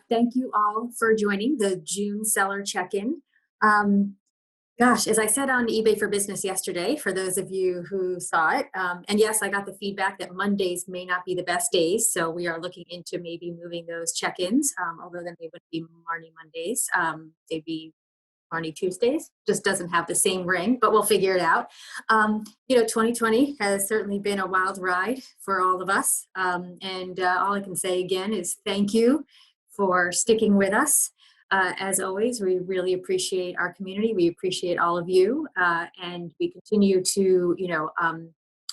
Thank you all for joining the June seller check-in. Um, as I said on eBay for Business yesterday, for those of you who saw it, and yes, I got the feedback that Mondays may not be the best days, so we are looking into maybe moving those check-ins, although then they wouldn't be Marni Mondays. They'd be Marni Tuesdays. Just doesn't have the same ring, but we'll figure it out. 2020 has certainly been a wild ride for all of us, and all I can say again is thank you for sticking with us. As always, we really appreciate our community. We appreciate all of you, and we continue to,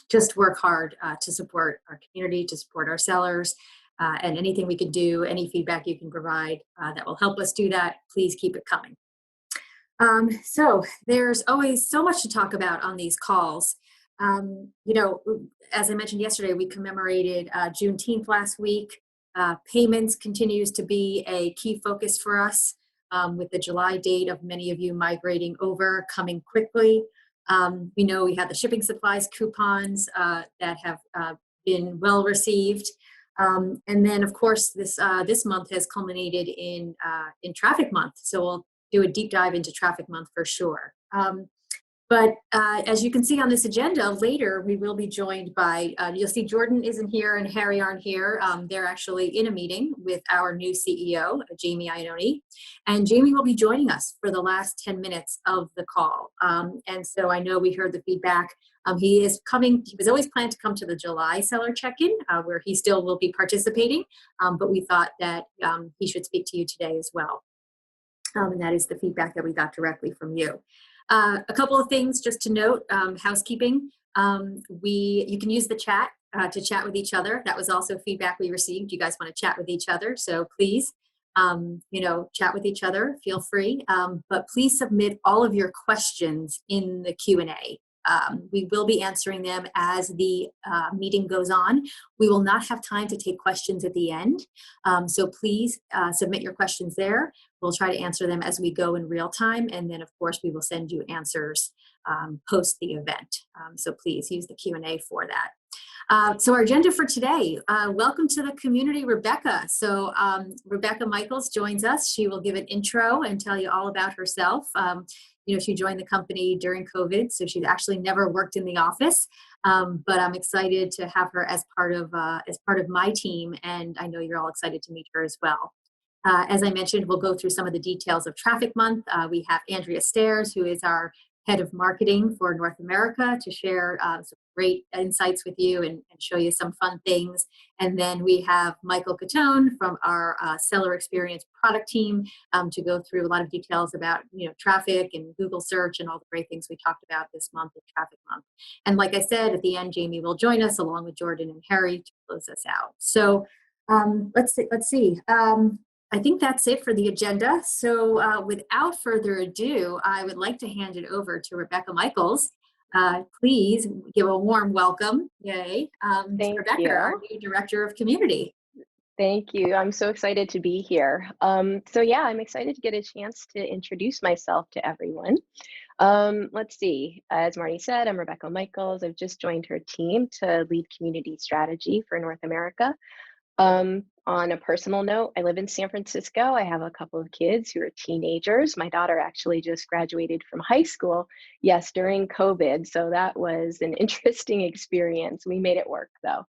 just work hard to support our community, to support our sellers, and anything we can do, any feedback you can provide that will help us do that, please keep it coming. So there's always so much to talk about on these calls. As I mentioned yesterday, we commemorated Juneteenth last week. Payments continues to be a key focus for us, with the July date of many of you migrating over coming quickly. We know we had the shipping supplies coupons that have been well received. And then, of course, this month has culminated in Traffic Month. So we'll do a deep dive into Traffic Month for sure. But as you can see on this agenda, later we will be joined by, you'll see Jordan isn't here and Harry aren't here. They're actually in a meeting with our new CEO, Jamie Iannone. And Jamie will be joining us for the last 10 minutes of the call. And so I know we heard the feedback. He is coming, he was always planned to come to the July seller check-in, where he still will be participating. But we thought that he should speak to you today as well. And that is the feedback that we got directly from you. A couple of things just to note, housekeeping. You can use the chat to chat with each other. That was also feedback we received. You guys want to chat with each other, so please, chat with each other. Feel free, but please submit all of your questions in the Q&A. We will be answering them as the meeting goes on. We will not have time to take questions at the end, so please submit your questions there. We'll try to answer them as we go in real time, and then of course we will send you answers post the event. So please use the Q&A for that. So our agenda for today, welcome to the community, Rebecca. So Rebecca Michals joins us. She will give an intro and tell you all about herself. She joined the company during COVID, so she's actually never worked in the office. But I'm excited to have her as part of my team, and I know you're all excited to meet her as well. As I mentioned, we'll go through some of the details of Traffic Month. We have Andrea Stairs, who is our head of marketing for North America, to share some great insights with you and show you some fun things. And then we have Michael Cuttone from our seller experience product team to go through a lot of details about traffic and Google search and all the great things we talked about this month in Traffic Month. And like I said, at the end, Jamie will join us along with Jordan and Harry to close us out. So let's see. I think that's it for the agenda. So without further ado, I would like to hand it over to Rebecca Michals. Please give a warm welcome, to Rebecca, our new Director of Community. Thank you. I'm so excited to be here. I'm excited to get a chance to introduce myself to everyone. Let's see. As Marni said, I'm Rebecca Michals. I've just joined her team to lead community strategy for North America. On a personal note, I live in San Francisco. I have a couple of kids who are teenagers. My daughter actually just graduated from high school, during COVID. So that was an interesting experience. We made it work though.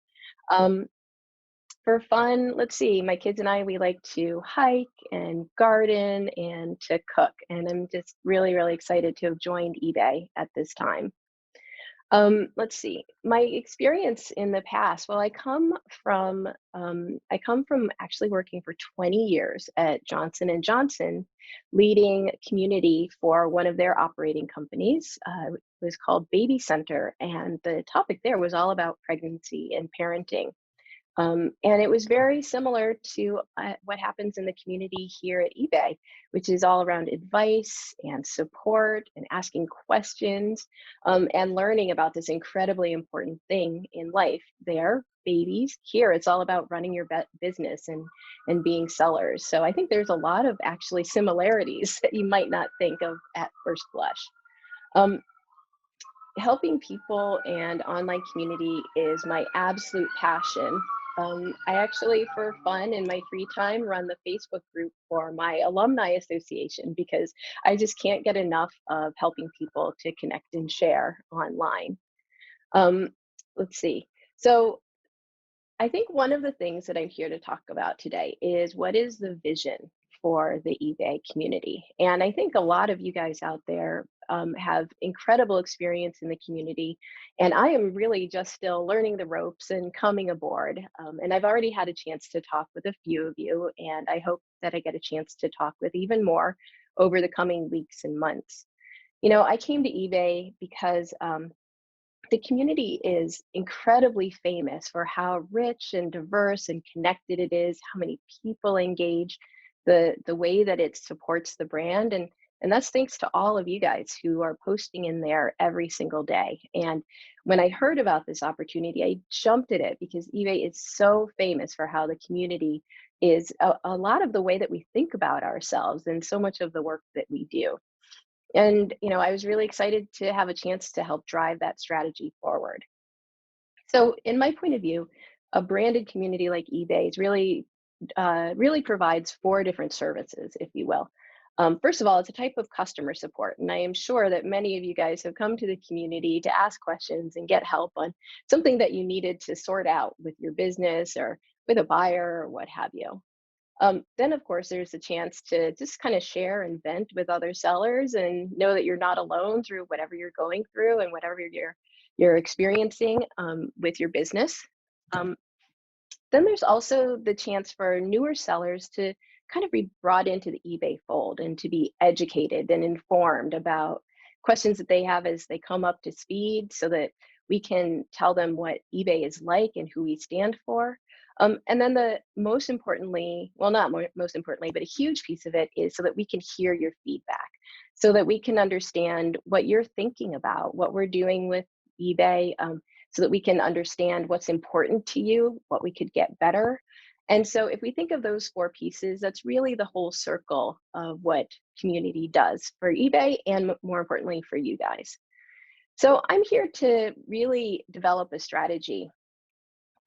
For fun, let's see, my kids and I, we like to hike and garden and to cook. And I'm just really, really excited to have joined eBay at this time. Let's see, my experience in the past. Well, I come from actually working for 20 years at Johnson & Johnson, leading community for one of their operating companies. It was called Baby Center, and the topic there was all about pregnancy and parenting. And it was very similar to what happens in the community here at eBay, which is all around advice and support and asking questions and learning about this incredibly important thing in life. There, babies. Here, it's all about running your business and being sellers. So I think there's a lot of actually similarities that you might not think of at first blush. Helping people and online community is my absolute passion. I actually, for fun in my free time, run the Facebook group for my alumni association because I just can't get enough of helping people to connect and share online. Um, let's see. So I think one of the things that I'm here to talk about today is what is the vision for the eBay community? And I think a lot of you guys out there have incredible experience in the community. And I am really just still learning the ropes and coming aboard. And I've already had a chance to talk with a few of you, and I hope that I get a chance to talk with even more over the coming weeks and months. I came to eBay because the community is incredibly famous for how rich and diverse and connected it is, how many people engage, the way that it supports the brand, and that's thanks to all of you guys who are posting in there every single day. And when I heard about this opportunity, I jumped at it because eBay is so famous for how the community is a lot of the way that we think about ourselves and so much of the work that we do. And I was really excited to have a chance to help drive that strategy forward. So, in my point of view, a branded community like eBay is really provides four different services, if you will. First of all, it's a type of customer support, and I am sure that many of you guys have come to the community to ask questions and get help on something that you needed to sort out with your business or with a buyer or what have you. Then, of course, there's a chance to just kind of share and vent with other sellers and know that you're not alone through whatever you're going through and whatever you're experiencing with your business. Um, then there's also the chance for newer sellers to kind of be brought into the eBay fold and to be educated and informed about questions that they have as they come up to speed so that we can tell them what eBay is like and who we stand for. And then the most importantly, well, not most importantly, but a huge piece of it is so that we can hear your feedback, so that we can understand what you're thinking about, what we're doing with eBay, so that we can understand what's important to you, what we could get better. And so if we think of those four pieces, that's really the whole circle of what community does for eBay and more importantly for you guys. So I'm here to really develop a strategy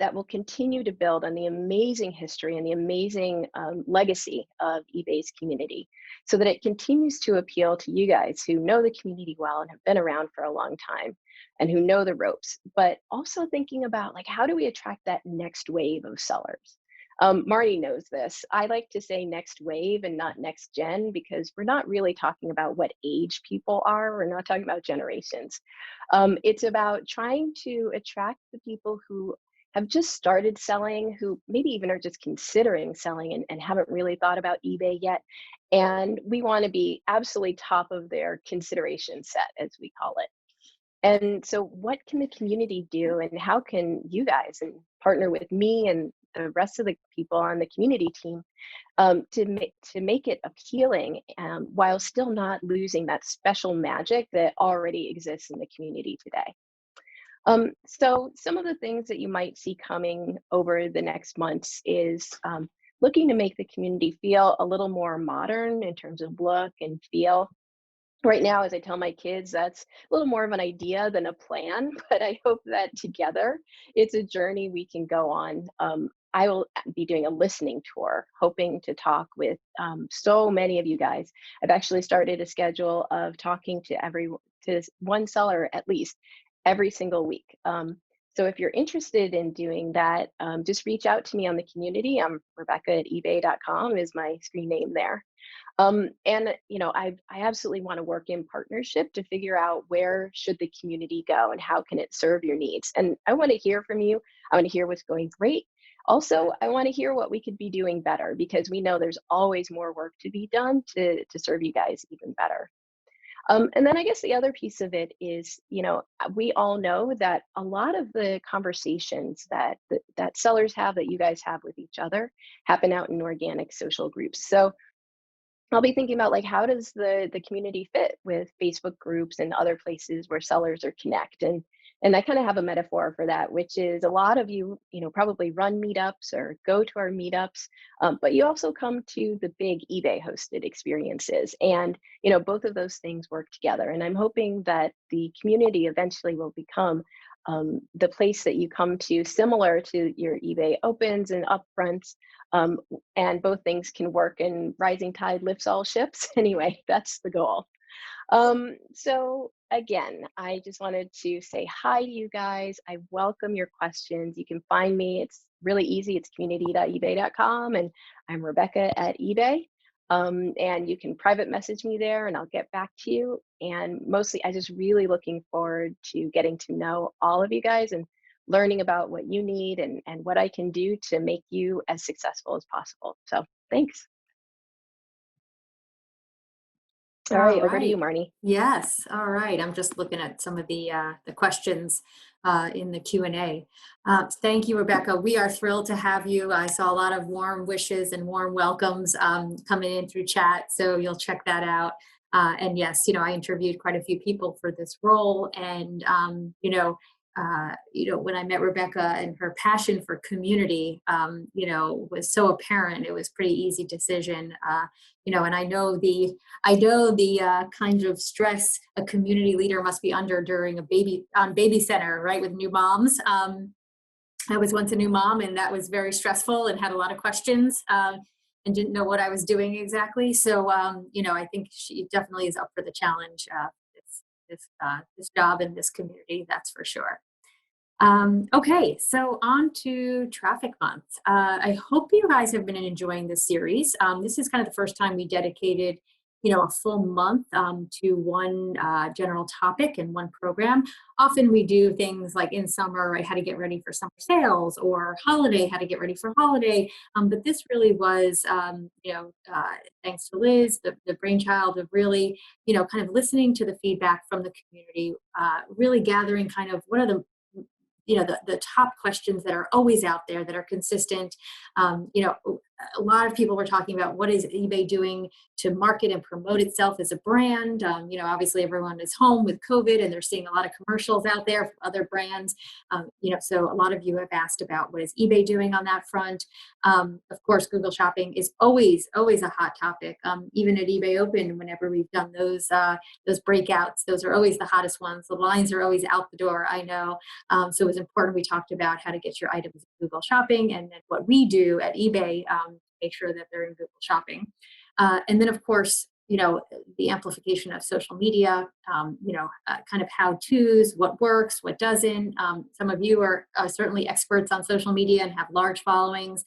that will continue to build on the amazing history and the amazing legacy of eBay's community so that it continues to appeal to you guys who know the community well and have been around for a long time and who know the ropes, but also thinking about like, how do we attract that next wave of sellers? Marty knows this. I like to say next wave and not next gen because we're not really talking about what age people are. We're not talking about generations. It's about trying to attract the people who have just started selling, who maybe even are just considering selling and haven't really thought about eBay yet. And we want to be absolutely top of their consideration set, as we call it. And so, what can the community do, and how can you guys and partner with me and the rest of the people on the community team to make it appealing while still not losing that special magic that already exists in the community today? So some of the things that you might see coming over the next months is looking to make the community feel a little more modern in terms of look and feel. Right now, as I tell my kids, that's a little more of an idea than a plan, but I hope that together it's a journey we can go on. I will be doing a listening tour, hoping to talk with so many of you guys. I've actually started a schedule of talking to one seller at least every single week. So if you're interested in doing that, just reach out to me on the community. Rebecca at ebay.com is my screen name there. And I absolutely want to work in partnership to figure out where should the community go and how can it serve your needs. And I want to hear from you. I want to hear what's going great. Also, I want to hear what we could be doing better because we know there's always more work to be done to serve you guys even better. And then I guess the other piece of it is, we all know that a lot of the conversations that sellers have, that you guys have with each other, happen out in organic social groups. So I'll be thinking about like how does the community fit with Facebook groups and other places where sellers are connect and I kind of have a metaphor for that, which is a lot of you probably run meetups or go to our meetups, but you also come to the big eBay hosted experiences, and both of those things work together. And I'm hoping that the community eventually will become the place that you come to, similar to your eBay opens and upfronts, and both things can work, and rising tide lifts all ships. Anyway, that's the goal. So again, I just wanted to say hi to you guys. I welcome your questions. You can find me. It's really easy. It's community.ebay.com, and I'm Rebecca at eBay. And you can private message me there and I'll get back to you. And mostly, I just really looking forward to getting to know all of you guys and learning about what you need, and what I can do to make you as successful as possible. So thanks. All All right, over to you, right. Marnie. Yes. All right. I'm just looking at some of the questions in the Q&A. Thank you, Rebecca. We are thrilled to have you. I saw a lot of warm wishes and warm welcomes coming in through chat, so you'll check that out. And yes, I interviewed quite a few people for this role, and when I met Rebecca and her passion for community, was so apparent. It was pretty easy decision. And I know the kind of stress a community leader must be under during baby center, right, with new moms. I was once a new mom, and that was very stressful and had a lot of questions, and didn't know what I was doing exactly. So, I think she definitely is up for the challenge. This job in this community, that's for sure. Okay, so on to Traffic Month. I hope you guys have been enjoying this series. This is kind of the first time we dedicated, a full month to one general topic and one program. Often we do things like in summer, right, how to get ready for summer sales, or holiday, how to get ready for holiday. But this really was, thanks to Liz, the brainchild of really, kind of listening to the feedback from the community, really gathering kind of what are the top questions that are always out there that are consistent. A lot of people were talking about what is eBay doing to market and promote itself as a brand. Obviously everyone is home with COVID, and they're seeing a lot of commercials out there from other brands. So a lot of you have asked about what is eBay doing on that front. Of course, Google Shopping is always a hot topic. Even at eBay Open, whenever we've done those breakouts, those are always the hottest ones. The lines are always out the door, I know. So it was important we talked about how to get your items in Google Shopping, and then what we do at eBay to make sure that they're in Google Shopping. And then, of course, the amplification of social media, kind of how-tos, what works, what doesn't. Some of you are certainly experts on social media and have large followings,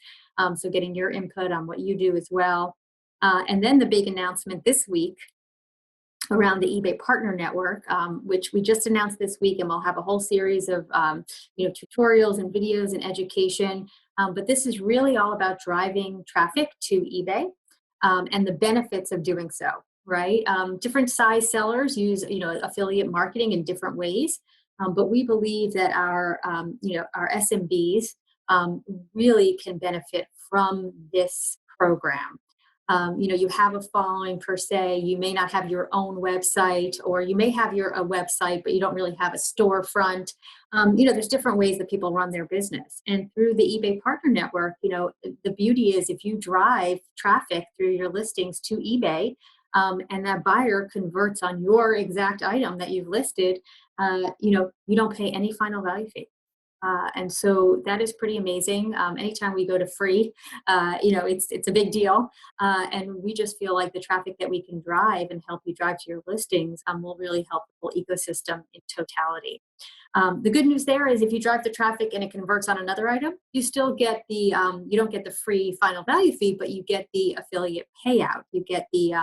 so getting your input on what you do as well. And then the big announcement this week around the eBay Partner Network, which we just announced this week, and we'll have a whole series of tutorials and videos and education. But this is really all about driving traffic to eBay, and the benefits of doing so, right? Different size sellers use affiliate marketing in different ways, but we believe that our SMBs really can benefit from this program. You have a following per se, you may not have your own website, or you may have a website, but you don't really have a storefront. There's different ways that people run their business. And through the eBay Partner Network, the beauty is if you drive traffic through your listings to eBay, and that buyer converts on your exact item that you've listed, you don't pay any final value fee. And so that is pretty amazing. Anytime we go to free, it's a big deal. And we just feel like the traffic that we can drive and help you drive to your listings will really help the whole ecosystem in totality. The good news there is if you drive the traffic and it converts on another item, you still get you don't get the free final value fee, but you get the affiliate payout. You get the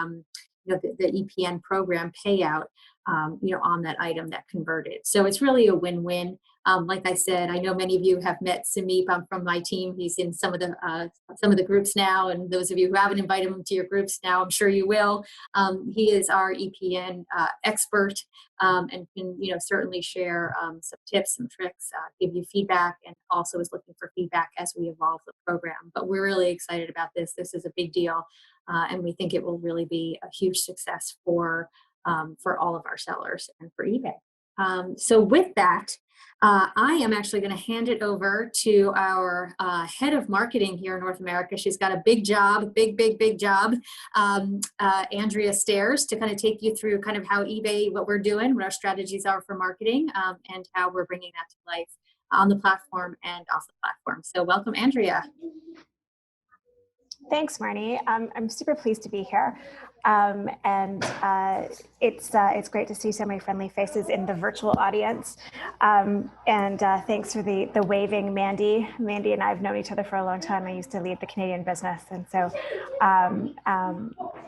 EPN program payout, on that item that converted. So it's really a win-win. Like I said, I know many of you have met Sameep from my team. He's in some of the groups now, and those of you who haven't invited him to your groups now, I'm sure you will. He is our EPN expert, and can certainly share some tips, some tricks, give you feedback, and also is looking for feedback as we evolve the program. But we're really excited about this. This is a big deal, and we think it will really be a huge success for all of our sellers and for eBay. So with that, I am actually going to hand it over to our head of marketing here in North America. She's got a big job, big job, Andrea Stairs, to kind of take you through kind of how eBay, what we're doing, what our strategies are for marketing, and how we're bringing that to life on the platform and off the platform. So welcome, Andrea. Thanks, Marni. I'm super pleased to be here. It's great to see so many friendly faces in the virtual audience. Thanks for the waving, Mandy. Mandy and I have known each other for a long time. I used to lead the Canadian business. And so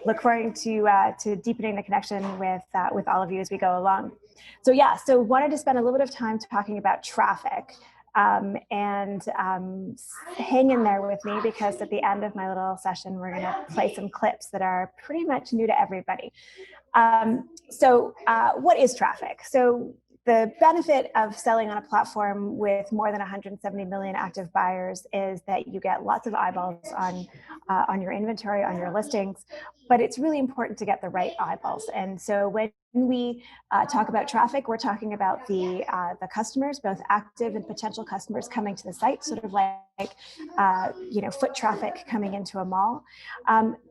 look forward to deepening the connection with all of you as we go along. So wanted to spend a little bit of time talking about traffic. Hang in there with me, because at the end of my little session, we're going to play some clips that are pretty much new to everybody. What is traffic? So the benefit of selling on a platform with more than 170 million active buyers is that you get lots of eyeballs on your inventory, on your listings, but it's really important to get the right eyeballs. And so when we talk about traffic, we're talking about the customers, both active and potential customers coming to the site, sort of like foot traffic coming into a mall.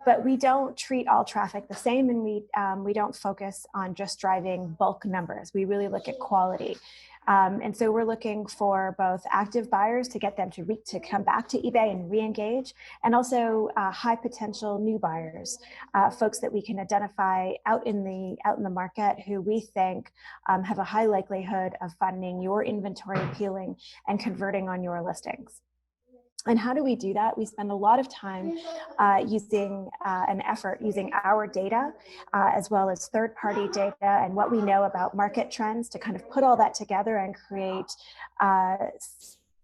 But we don't treat all traffic the same, and we don't focus on just driving bulk numbers. We really look at quality. And so we're looking for both active buyers to get them to come back to eBay and re-engage, and also high potential new buyers, folks that we can identify out in the market who we think have a high likelihood of finding your inventory appealing and converting on your listings. And how do we do that? We spend a lot of time using our data, as well as third-party data and what we know about market trends, to kind of put all that together and create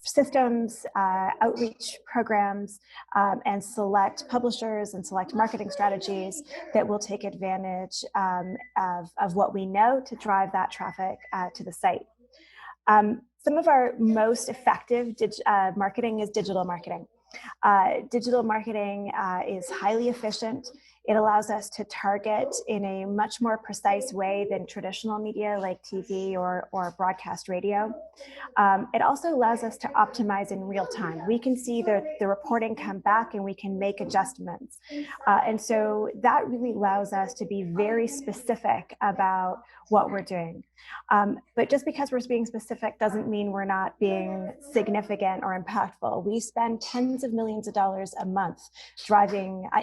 systems, outreach programs, and select publishers and select marketing strategies that will take advantage of what we know to drive that traffic to the site. Some of our most effective marketing is digital marketing. Digital marketing is highly efficient. It allows us to target in a much more precise way than traditional media like TV or broadcast radio. It also allows us to optimize in real time. We can see the reporting come back and we can make adjustments. And so that really allows us to be very specific about what we're doing. But just because we're being specific doesn't mean we're not being significant or impactful. We spend tens of millions of dollars a month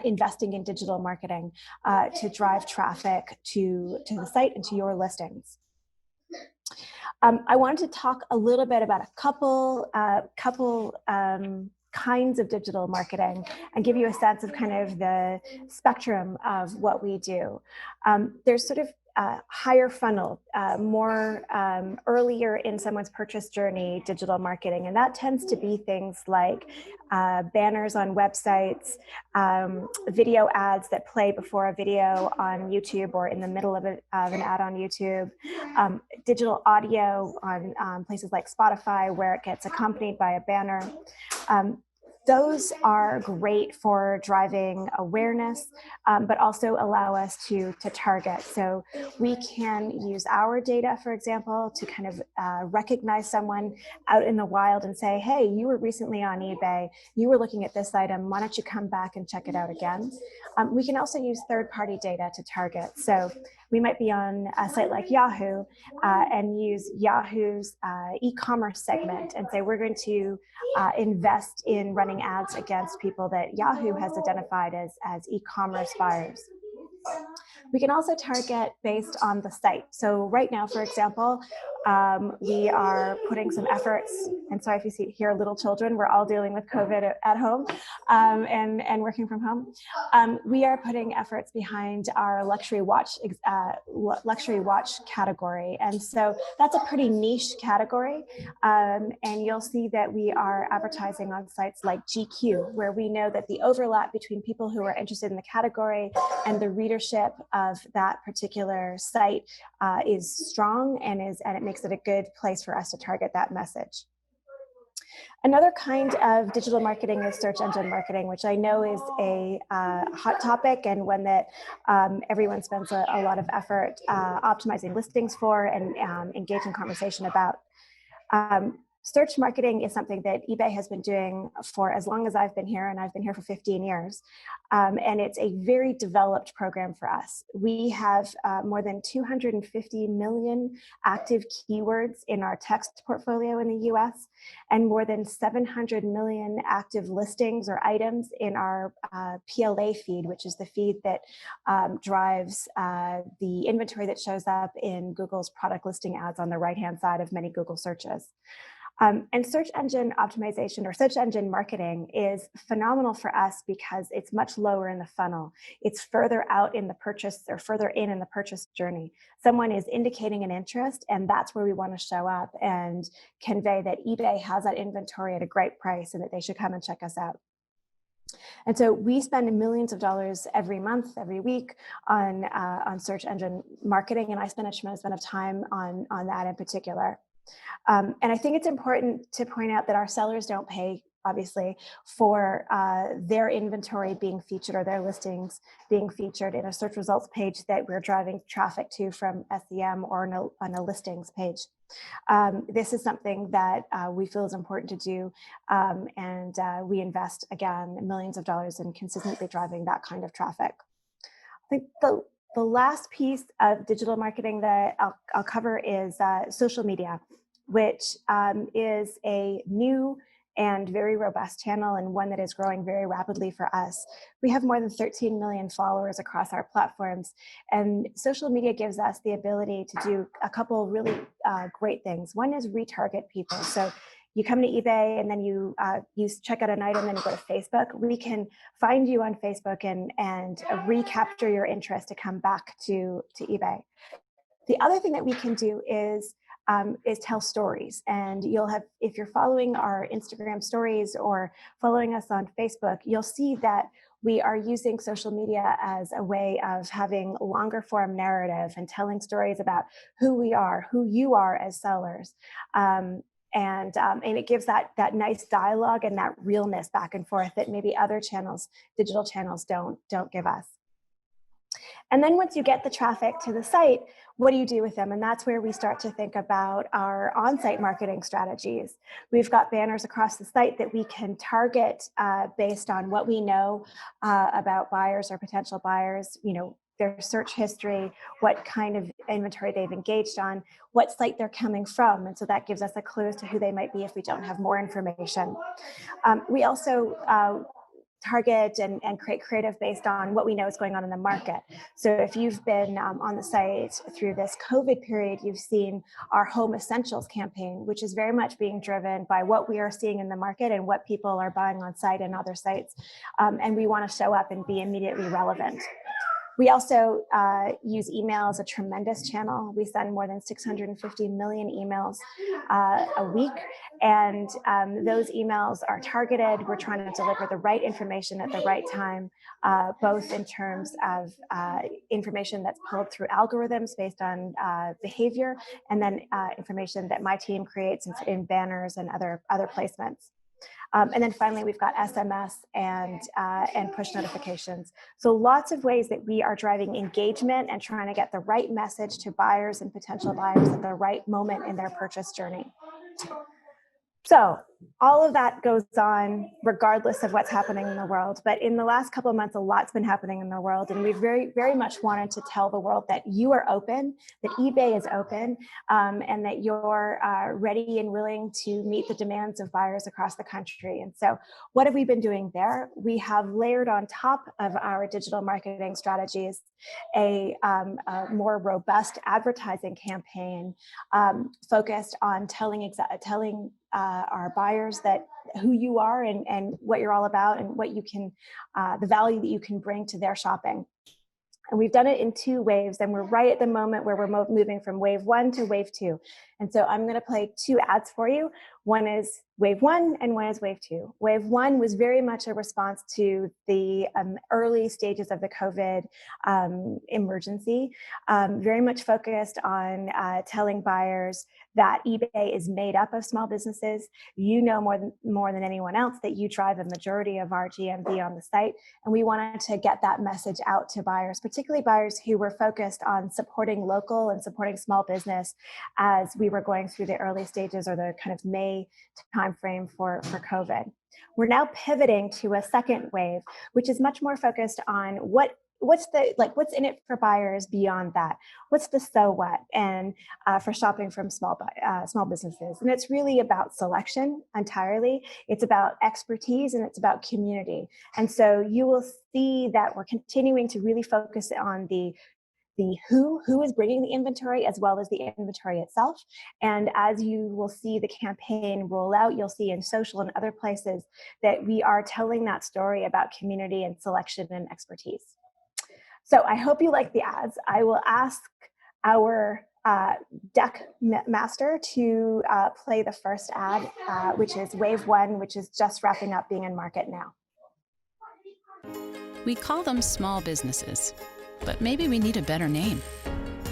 investing in digital marketing to drive traffic to the site and to your listings. I wanted to talk a little bit about a couple kinds of digital marketing and give you a sense of kind of the spectrum of what we do. There's sort of higher funnel, more earlier in someone's purchase journey digital marketing. And that tends to be things like banners on websites, video ads that play before a video on YouTube or in the middle of an ad on YouTube, digital audio on places like Spotify, where it gets accompanied by a banner. Those are great for driving awareness, but also allow us to target. So we can use our data, for example, to kind of recognize someone out in the wild and say, hey, you were recently on eBay, you were looking at this item, why don't you come back and check it out again? We can also use third-party data to target. So we might be on a site like Yahoo and use Yahoo's e-commerce segment and say, we're going to invest in running ads against people that Yahoo has identified as e-commerce buyers. We can also target based on the site. So right now, for example, we are putting some efforts, and sorry if you hear little children, we're all dealing with COVID at home and working from home. We are putting efforts behind our luxury watch category. And so that's a pretty niche category. And you'll see that we are advertising on sites like GQ, where we know that the overlap between people who are interested in the category and the readership of that particular site is strong, and it makes it a good place for us to target that message. Another kind of digital marketing is search engine marketing, which I know is a hot topic and one that everyone spends a lot of effort optimizing listings for and engaging conversation about. Search marketing is something that eBay has been doing for as long as I've been here, and I've been here for 15 years. And it's a very developed program for us. We have more than 250 million active keywords in our text portfolio in the US, and more than 700 million active listings or items in our PLA feed, which is the feed that drives the inventory that shows up in Google's product listing ads on the right-hand side of many Google searches. And search engine optimization or search engine marketing is phenomenal for us because it's much lower in the funnel. It's further out in the purchase or further in the purchase journey. Someone is indicating an interest, and that's where we want to show up and convey that eBay has that inventory at a great price and that they should come and check us out. And so we spend millions of dollars every month, every week on search engine marketing, and I spend a tremendous amount of time on that in particular. And I think it's important to point out that our sellers don't pay, obviously, for their inventory being featured or their listings being featured in a search results page that we're driving traffic to from SEM or on a listings page. This is something that we feel is important to do, and we invest, again, millions of dollars in consistently driving that kind of traffic. I think the last piece of digital marketing that I'll cover is social media, which is a new and very robust channel and one that is growing very rapidly for us. We have more than 13 million followers across our platforms, and social media gives us the ability to do a couple really great things. One is retarget people. So you come to eBay and then you check out an item, then you go to Facebook. We can find you on Facebook and recapture your interest to come back to eBay. The other thing that we can do is tell stories. And you'll have, if you're following our Instagram stories or following us on Facebook, you'll see that we are using social media as a way of having longer form narrative and telling stories about who we are, who you are as sellers. And it gives that nice dialogue and that realness back and forth that maybe other channels, digital channels, don't give us. And then once you get the traffic to the site, what do you do with them? And that's where we start to think about our on-site marketing strategies. We've got banners across the site that we can target based on what we know about buyers or potential buyers, their search history, what kind of inventory they've engaged on, what site they're coming from. And so that gives us a clue as to who they might be if we don't have more information. We also target and create creative based on what we know is going on in the market. So if you've been on the site through this COVID period, you've seen our Home Essentials campaign, which is very much being driven by what we are seeing in the market and what people are buying on site and other sites. And we want to show up and be immediately relevant. We also use email as a tremendous channel. We send more than 650 million emails a week, and those emails are targeted. We're trying to deliver the right information at the right time, both in terms of information that's pulled through algorithms based on behavior, and then information that my team creates in banners and other placements. And then finally, we've got SMS and push notifications. So lots of ways that we are driving engagement and trying to get the right message to buyers and potential buyers at the right moment in their purchase journey. So all of that goes on regardless of what's happening in the world. But in the last couple of months, a lot's been happening in the world. And we very, very much wanted to tell the world that you are open, that eBay is open, and that you're ready and willing to meet the demands of buyers across the country. And so what have we been doing there? We have layered on top of our digital marketing strategies a more robust advertising campaign focused on telling our buyers that who you are and what you're all about and what you can, the value that you can bring to their shopping. And we've done it in 2 waves, and we're right at the moment where we're moving from wave 1 to wave 2. And so I'm going to play two ads for you. One is wave one and one is wave two. Wave one was very much a response to the early stages of the COVID emergency, very much focused on telling buyers that eBay is made up of small businesses. You know more than anyone else that you drive a majority of our GMV on the site. And we wanted to get that message out to buyers, particularly buyers who were focused on supporting local and supporting small business as we were going through the early stages or the kind of May timeframe for COVID. We're now pivoting to a second wave, which is much more focused on what's in it for buyers beyond that. What's the so what and for shopping from small businesses. And it's really about selection entirely. It's about expertise and it's about community. And so you will see that we're continuing to really focus on the who is bringing the inventory as well as the inventory itself. And as you will see the campaign roll out, you'll see in social and other places that we are telling that story about community and selection and expertise. So I hope you like the ads. I will ask our deck master to play the first ad, which is wave one, which is just wrapping up being in market now. We call them small businesses, but maybe we need a better name,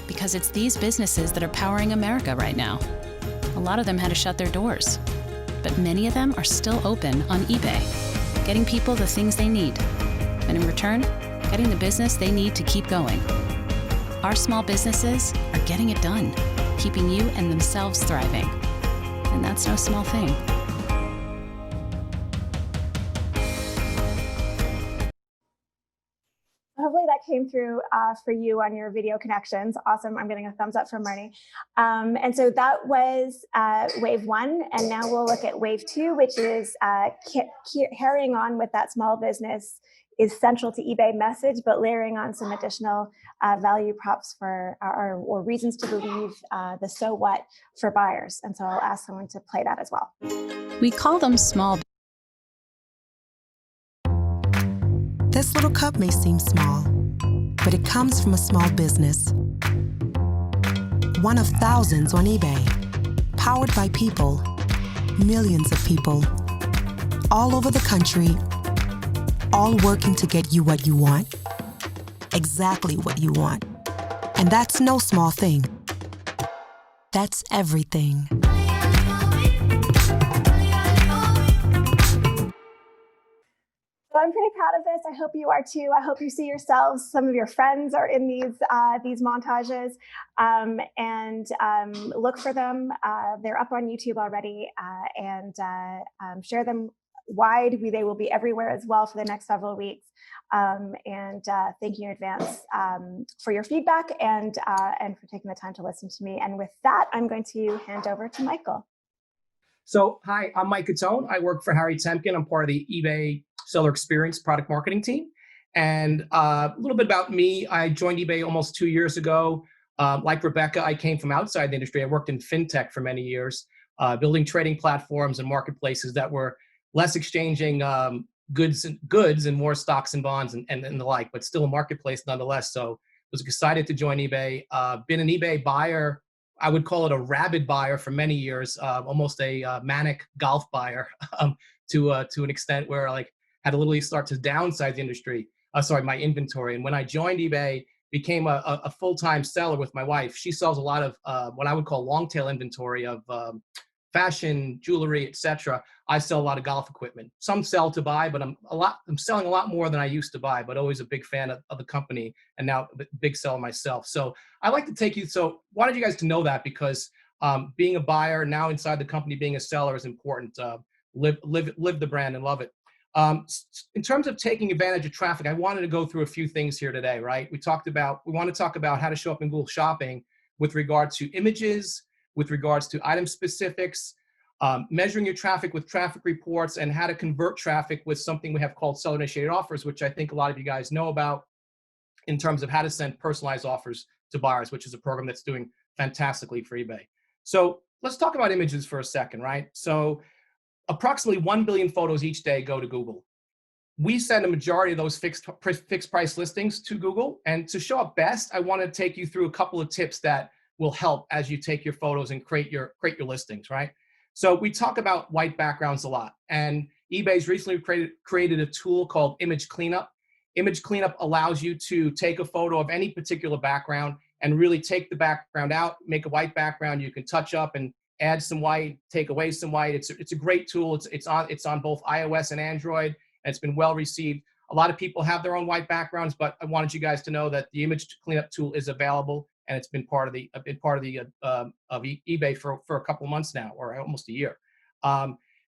because it's these businesses that are powering America right now. A lot of them had to shut their doors, but many of them are still open on eBay, getting people the things they need, and in return, getting the business they need to keep going. Our small businesses are getting it done, keeping you and themselves thriving. And that's no small thing. Hopefully that came through for you on your video connections. Awesome. I'm getting a thumbs up from Marni. And so that was wave one. And now we'll look at wave two, which is carrying on with that small business is central to eBay message, but layering on some additional value props for or reasons to believe the so what for buyers. And so I'll ask someone to play that as well. We call them small. This little cup may seem small, but it comes from a small business. One of thousands on eBay, powered by people, millions of people, all over the country, all working to get you what you want, exactly what you want. And that's no small thing. That's everything. So I'm pretty proud of this. I hope you are too. I hope you see yourselves. Some of your friends are in these montages, and look for them. They're up on YouTube already, and share them wide. They will be everywhere as well for the next several weeks. And thank you in advance for your feedback and for taking the time to listen to me. And with that, I'm going to hand over to Michael. So, hi, I'm Mike Cuttone. I work for Harry Temkin. I'm part of the eBay Seller Experience product marketing team. And a little bit about me, I joined eBay almost 2 years ago. Like Rebecca, I came from outside the industry. I worked in fintech for many years, building trading platforms and marketplaces that were less exchanging goods and more stocks and bonds and the like, but still a marketplace nonetheless. So was excited to join eBay. Been an eBay buyer. I would call it a rabid buyer for many years, almost a manic golf buyer to an extent where I had to literally start to downsize the industry. My inventory. And when I joined eBay, became a full-time seller with my wife. She sells a lot of what I would call long tail inventory of fashion, jewelry, etc. I sell a lot of golf equipment. Some sell to buy, but I'm selling a lot more than I used to buy, but always a big fan of the company and now a big seller myself. So I like to take you, so wanted you guys to know that because being a buyer now inside the company, being a seller is important. Live the brand and love it. In terms of taking advantage of traffic, I wanted to go through a few things here today, right? We want to talk about how to show up in Google Shopping with regard to images, with regards to item specifics, measuring your traffic with traffic reports, and how to convert traffic with something we have called seller initiated offers, which I think a lot of you guys know about in terms of how to send personalized offers to buyers, which is a program that's doing fantastically for eBay. So let's talk about images for a second, right? So approximately 1 billion photos each day go to Google. We send a majority of those fixed price listings to Google. And to show up best, I want to take you through a couple of tips that will help as you take your photos and create your listings, right? So we talk about white backgrounds a lot, and eBay's recently created a tool called Image Cleanup. Image Cleanup allows you to take a photo of any particular background and really take the background out, make a white background. You can touch up and add some white, take away some white. It's a great tool. It's on both iOS and Android, and it's been well received. A lot of people have their own white backgrounds, but I wanted you guys to know that the Image Cleanup tool is available, and it's been part of eBay for a couple of months now, or almost a year.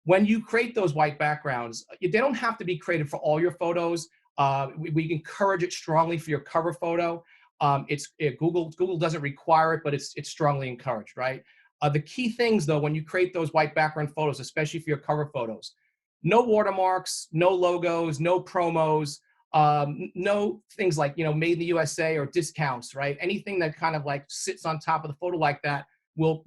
When you create those white backgrounds, they don't have to be created for all your photos. We encourage it strongly for your cover photo. Google doesn't require it, but it's strongly encouraged, right? The key things, though, when you create those white background photos, especially for your cover photos, no watermarks, no logos, no promos, no things like, made in the USA or discounts, right? Anything that kind of like sits on top of the photo like that will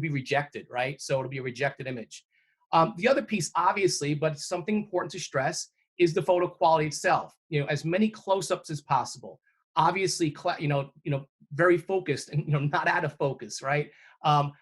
be rejected, right? So it'll be a rejected image. The other piece, obviously, but it's something important to stress, is the photo quality itself. As many close-ups as possible. Obviously, very focused and not out of focus, right? I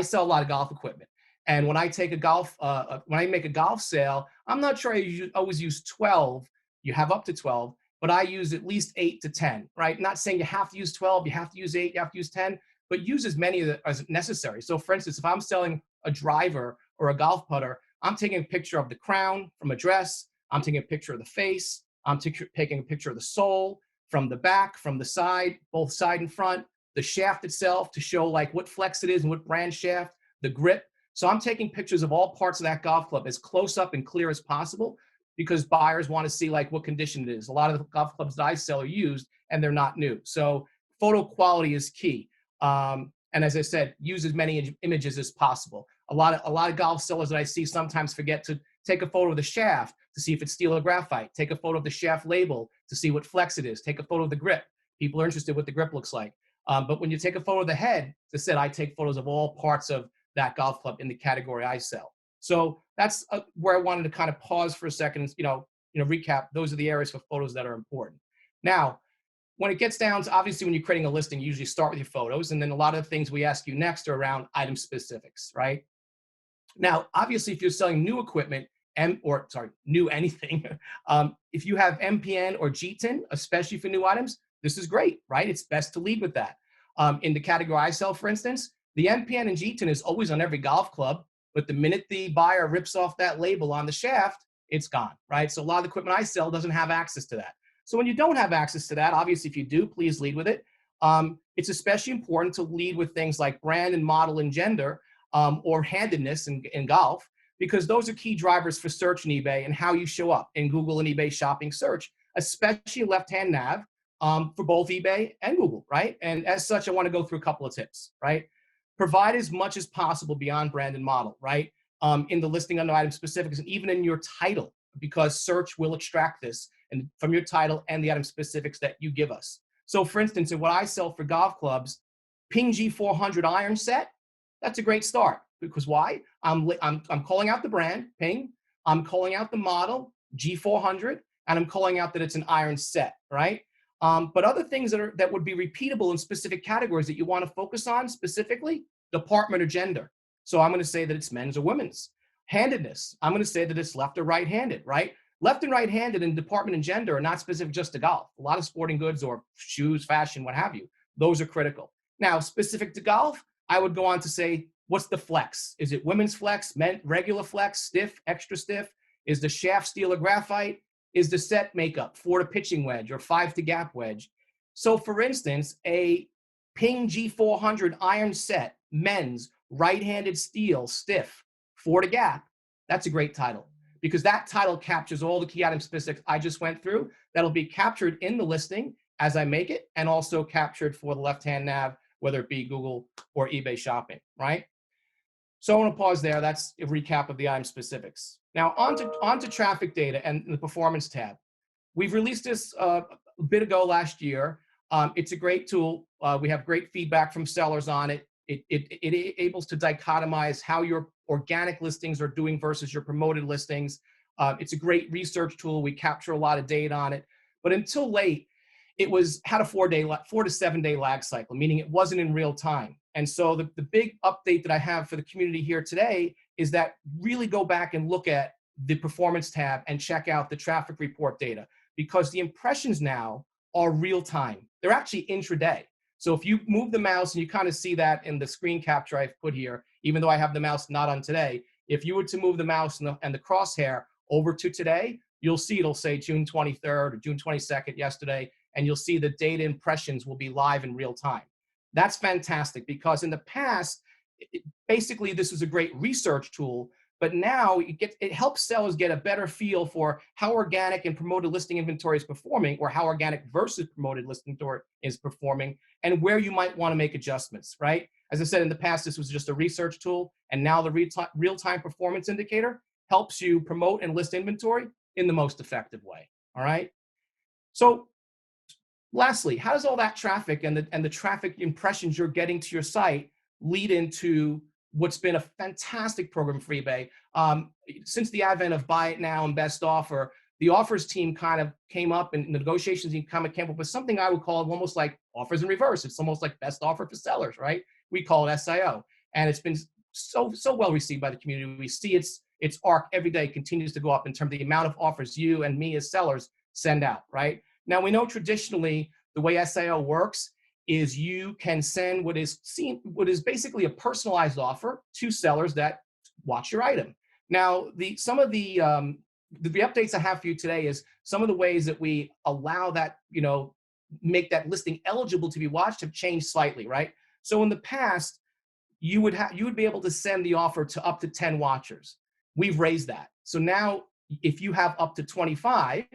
sell a lot of golf equipment, and when I take when I make a golf sale, I'm not sure I always use 12. You have up to 12, but I use at least 8 to 10, right? Not saying you have to use 12, you have to use 8, you have to use 10, but use as many as necessary. So, for instance, if I'm selling a driver or a golf putter, I'm taking a picture of the crown from a dress. I'm taking a picture of the face. I'm taking a picture of the sole from the back, from the side, both side and front, the shaft itself to show like what flex it is and what brand shaft, the grip. So I'm taking pictures of all parts of that golf club as close up and clear as possible, because buyers want to see like what condition it is. A lot of the golf clubs that I sell are used and they're not new. So photo quality is key. And as I said, use as many images as possible. A lot of golf sellers that I see sometimes forget to take a photo of the shaft to see if it's steel or graphite. Take a photo of the shaft label to see what flex it is. Take a photo of the grip. People are interested in what the grip looks like. But when you take a photo of the head, as I said, I take photos of all parts of that golf club in the category I sell. So that's where I wanted to kind of pause for a second, recap. Those are the areas for photos that are important. Now, when it gets down to, obviously, when you're creating a listing, you usually start with your photos, and then a lot of the things we ask you next are around item specifics, right? Now, obviously, if you're selling new equipment, new anything, if you have MPN or GTIN, especially for new items, this is great, right? It's best to lead with that. In the category I sell, for instance, the MPN and GTIN is always on every golf club, but the minute the buyer rips off that label on the shaft, it's gone, right? So a lot of the equipment I sell doesn't have access to that. So when you don't have access to that, obviously, if you do, please lead with it. It's especially important to lead with things like brand and model and gender, or handedness in golf, because those are key drivers for search in eBay and how you show up in Google and eBay shopping search, especially left-hand nav for both eBay and Google, right? And as such, I want to go through a couple of tips, right? Provide as much as possible beyond brand and model, right? In the listing under item specifics and even in your title, because search will extract this and from your title and the item specifics that you give us. So for instance, in what I sell for golf clubs, Ping G400 iron set, that's a great start. Because why? I'm calling out the brand, Ping. I'm calling out the model, G400, and I'm calling out that it's an iron set, right? But other things that would be repeatable in specific categories that you want to focus on specifically, department or gender. So I'm going to say that it's men's or women's. Handedness, I'm going to say that it's left or right-handed, right? Left and right-handed in department and gender are not specific just to golf. A lot of sporting goods or shoes, fashion, what have you. Those are critical. Now, specific to golf, I would go on to say, what's the flex? Is it women's flex, men, regular flex, stiff, extra stiff? Is the shaft steel or graphite? Is the set makeup 4 to pitching wedge or 5 to gap wedge? So for instance, a Ping G400 iron set, men's, right-handed steel, stiff, 4 to gap, that's a great title, because that title captures all the key item specifics I just went through. That'll be captured in the listing as I make it, and also captured for the left-hand nav, whether it be Google or eBay shopping, right? So I want to pause there. That's a recap of the item specifics. Now onto traffic data and the performance tab. We've released this a bit ago last year. It's a great tool. We have great feedback from sellers on it. It enables to dichotomize how your organic listings are doing versus your promoted listings. It's a great research tool. We capture a lot of data on it. But until late, it had a 4 to 7 day lag cycle, meaning it wasn't in real time. And so the big update that I have for the community here today is that really go back and look at the performance tab and check out the traffic report data, because the impressions now are real time. They're actually intraday. So if you move the mouse, and you kind of see that in the screen capture I've put here, even though I have the mouse not on today, if you were to move the mouse and the crosshair over to today, you'll see it'll say June 23rd or June 22nd yesterday, and you'll see the data impressions will be live in real time. That's fantastic, because in the past, basically this was a great research tool, but now it helps sellers get a better feel for how organic and promoted listing inventory is performing, or how organic versus promoted listing inventory is performing, and where you might want to make adjustments, right? As I said, in the past, this was just a research tool, and now the real-time performance indicator helps you promote and list inventory in the most effective way, all right? So lastly, how does all that traffic and the traffic impressions you're getting to your site lead into what's been a fantastic program for eBay? Since the advent of Buy It Now and Best Offer, the offers team kind of came up, and the negotiations team kind of came up with something I would call almost like offers in reverse. It's almost like best offer for sellers, right? We call it SIO. And it's been so well received by the community. We see its arc every day continues to go up in terms of the amount of offers you and me as sellers send out, right? Now, we know traditionally the way SIO works is you can send what is basically a personalized offer to sellers that watch your item. Now, some of the updates I have for you today is some of the ways that we allow that, make that listing eligible to be watched have changed slightly, right? So in the past, you would be able to send the offer to up to 10 watchers. We've raised that. So now if you have up to 25,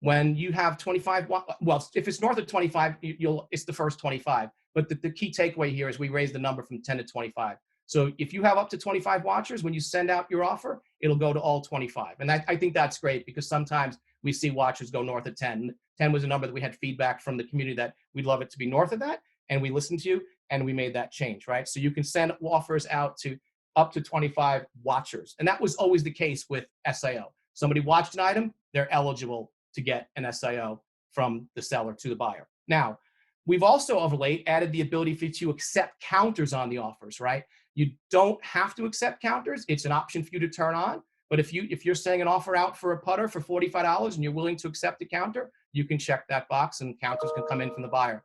when you have 25, well, if it's north of 25, it's the first 25. But the key takeaway here is we raised the number from 10 to 25. So if you have up to 25 watchers, when you send out your offer, it'll go to all 25. And I think that's great, because sometimes we see watchers go north of 10. 10 was a number that we had feedback from the community that we'd love it to be north of that. And we listened to you, and we made that change, right? So you can send offers out to up to 25 watchers. And that was always the case with SIO. Somebody watched an item, they're eligible to get an SIO from the seller to the buyer. Now, we've also of late added the ability for you to accept counters on the offers, right? You don't have to accept counters. It's an option for you to turn on. But if you're sending an offer out for a putter for $45 and you're willing to accept a counter, you can check that box and counters can come in from the buyer.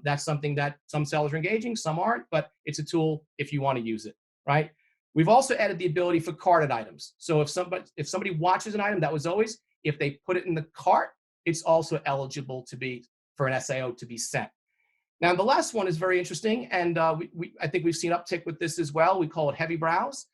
That's something that some sellers are engaging, some aren't, but it's a tool if you want to use it, right? We've also added the ability for carded items. So if somebody watches an item, that was always, if they put it in the cart, it's also eligible for an SIO to be sent. Now, the last one is very interesting, and I think we've seen uptick with this as well. We call it heavy browse.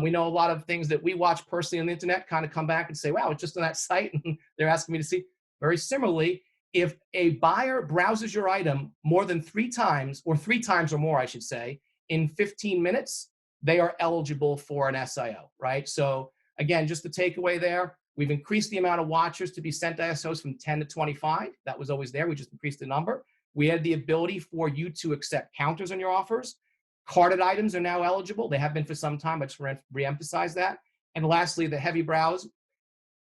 We know a lot of things that we watch personally on the internet kind of come back and say, wow, it's just on that site, and they're asking me to see. Very similarly, if a buyer browses your item more than 3 times, or 3 times or more, I should say, in 15 minutes, they are eligible for an SIO, right? So again, just the takeaway there, we've increased the amount of watchers to be sent to SIOs from 10 to 25. That was always there. We just increased the number. We had the ability for you to accept counters on your offers. Carded items are now eligible. They have been for some time. I just re-emphasize that. And lastly, the heavy browse.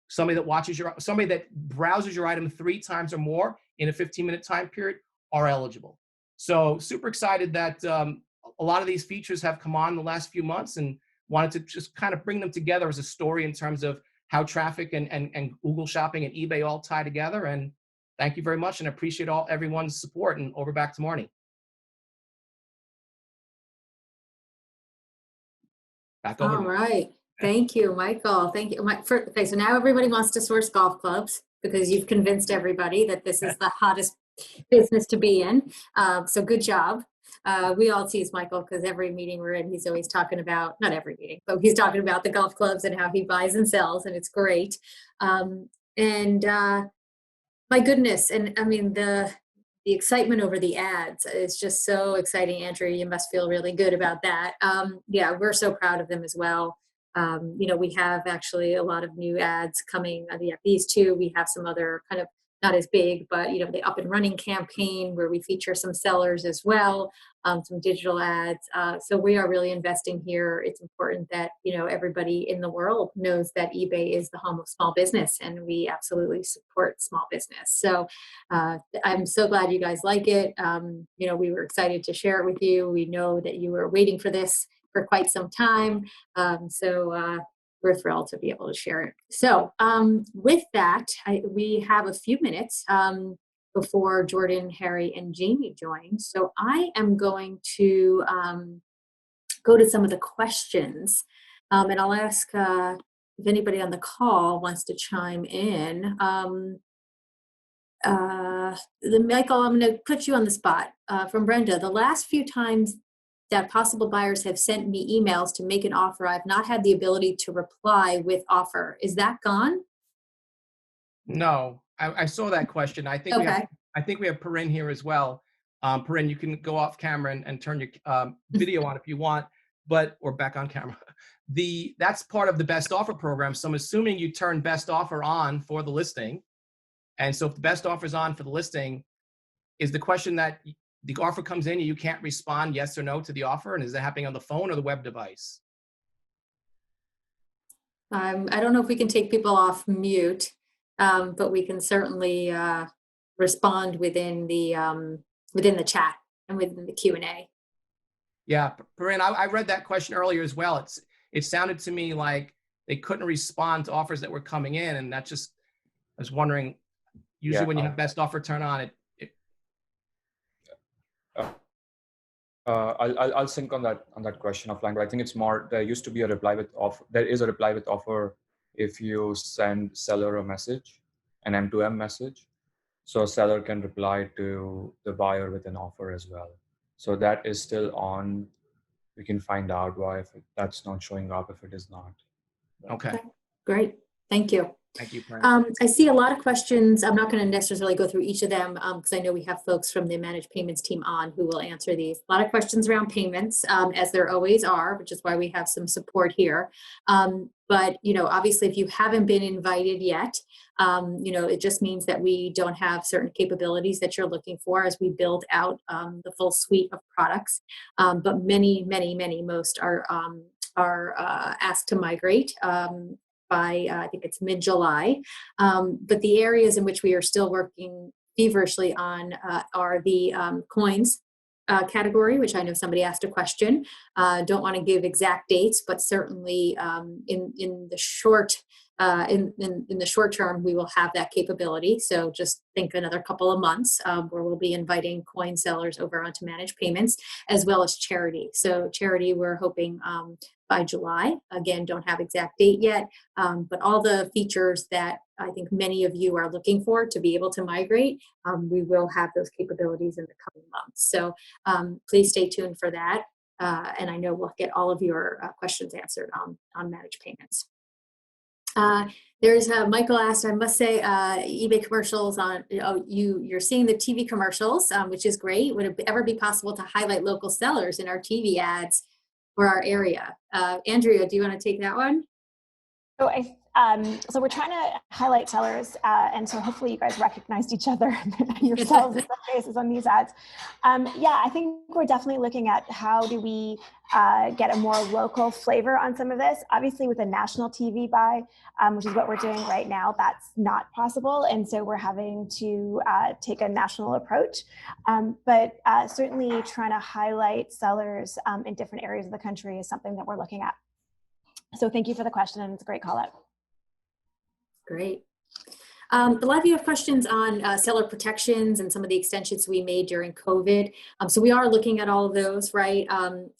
Somebody that browses your item 3 times or more in a 15-minute time period are eligible. So super excited that a lot of these features have come on in the last few months, and wanted to just kind of bring them together as a story in terms of how traffic and Google Shopping and eBay all tie together. And thank you very much, and I appreciate everyone's support. And over back to Marni. Back over. All right. Thank you, Michael. Thank you. Okay, so now everybody wants to source golf clubs, because you've convinced everybody that this is the hottest business to be in. So good job. We all tease Michael, because every meeting we're in, he's always talking about, not every meeting, but he's talking about the golf clubs and how he buys and sells, and it's great. My goodness, and I mean, the excitement over the ads is just so exciting. Andrew, you must feel really good about that. Yeah, we're so proud of them as well. We have actually a lot of new ads coming. These 2, we have some other kind of not as big, but the Up and Running campaign where we feature some sellers as well, some digital ads. So we are really investing here. It's important that everybody in the world knows that eBay is the home of small business, and we absolutely support small business. So I'm so glad you guys like it. We were excited to share it with you. We know that you were waiting for this for quite some time. So we're thrilled to be able to share it. So with that, we have a few minutes before Jordan, Harry, and Jamie join. So I am going to go to some of the questions, and I'll ask if anybody on the call wants to chime in. Michael, I'm going to put you on the spot. From Brenda, the last few times that possible buyers have sent me emails to make an offer, I've not had the ability to reply with offer. Is that gone? No, I saw that question. I think we have Perrin here as well. Perrin, you can go off camera and turn your video on if you want, or back on camera. That's part of the best offer program. So I'm assuming you turn best offer on for the listing. And so if the best offer is on for the listing, is the question that the offer comes in and you can't respond yes or no to the offer? And is that happening on the phone or the web device? I don't know if we can take people off mute, but we can certainly respond within the chat and within the Q&A. Yeah, Perrin, I read that question earlier as well. It sounded to me like they couldn't respond to offers that were coming in, and I was wondering, usually when you have best offer turn on, I'll sync on that question offline, but I think it's more, there used to be a reply with offer. There is a reply with offer if you send seller a message, an M2M message. So a seller can reply to the buyer with an offer as well. So that is still on. We can find out why if that's not showing up if it is not. Okay. Great. Thank you. Thank you, Perrin. I see a lot of questions. I'm not going to necessarily go through each of them because I know we have folks from the managed payments team on who will answer these. A lot of questions around payments, as there always are, which is why we have some support here. But obviously, if you haven't been invited yet, it just means that we don't have certain capabilities that you're looking for as we build out the full suite of products. But most are asked to migrate by I think it's mid-July. But the areas in which we are still working feverishly on are the coins category, which I know somebody asked a question. Don't want to give exact dates, but certainly in the short in the short term, we will have that capability. So just think another couple of months where we'll be inviting coin sellers over onto managed payments, as well as charity. So charity, we're hoping by July. Again, don't have exact date yet, but all the features that I think many of you are looking for to be able to migrate, we will have those capabilities in the coming months. So please stay tuned for that. And I know we'll get all of your questions answered on managed payments. There's Michael asked, I must say, eBay commercials on, you're seeing the TV commercials, which is great. Would it ever be possible to highlight local sellers in our TV ads for our area? Andrea, do you want to take that one? So we're trying to highlight sellers, and so hopefully you guys recognized each other yourselves in some cases on these ads. Yeah, I think we're definitely looking at how do we get a more local flavor on some of this. Obviously with a national TV buy, which is what we're doing right now, that's not possible. And so we're having to take a national approach. But certainly trying to highlight sellers in different areas of the country is something that we're looking at. So thank you for the question, and it's a great call out. Great. A lot of you have questions on seller protections and some of the extensions we made during COVID. So we are looking at all of those, right?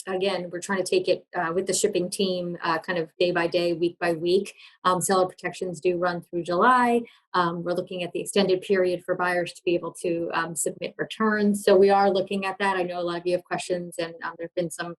Again, we're trying to take it with the shipping team kind of day by day, week by week. Seller protections do run through July. We're looking at the extended period for buyers to be able to submit returns. So we are looking at that. I know a lot of you have questions, and there have been some,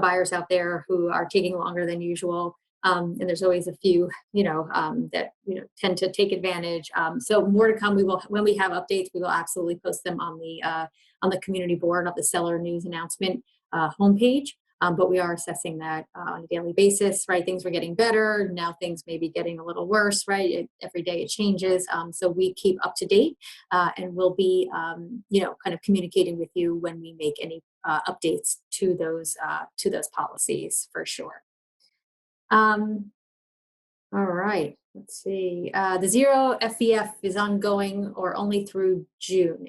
buyers out there who are taking longer than usual. And there's always a few, that, tend to take advantage. So more to come. When we have updates, we will absolutely post them on the community board of the seller news announcement homepage. But we are assessing that on a daily basis, right? Things were getting better. Now things may be getting a little worse, right? Every day it changes. So we keep up to date and we'll be, kind of communicating with you when we make any updates to those policies for sure. All right, let's see. The zero FEF is ongoing or only through June.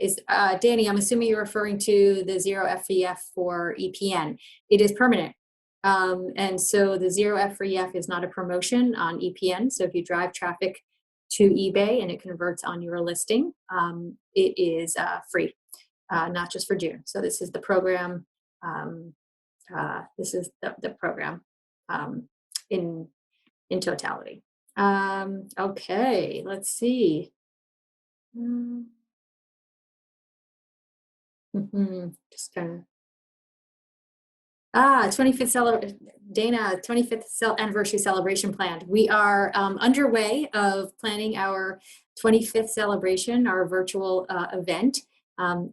Danny, I'm assuming you're referring to the zero FEF for EPN. It is permanent. And so the zero FEF is not a promotion on EPN. So if you drive traffic to eBay and it converts on your listing, it is free, not just for June. So this is the program. This is the program in totality. Okay, let's see. Just kind of 25th Dana, 25th anniversary celebration planned. We are underway of planning our 25th celebration, our virtual event.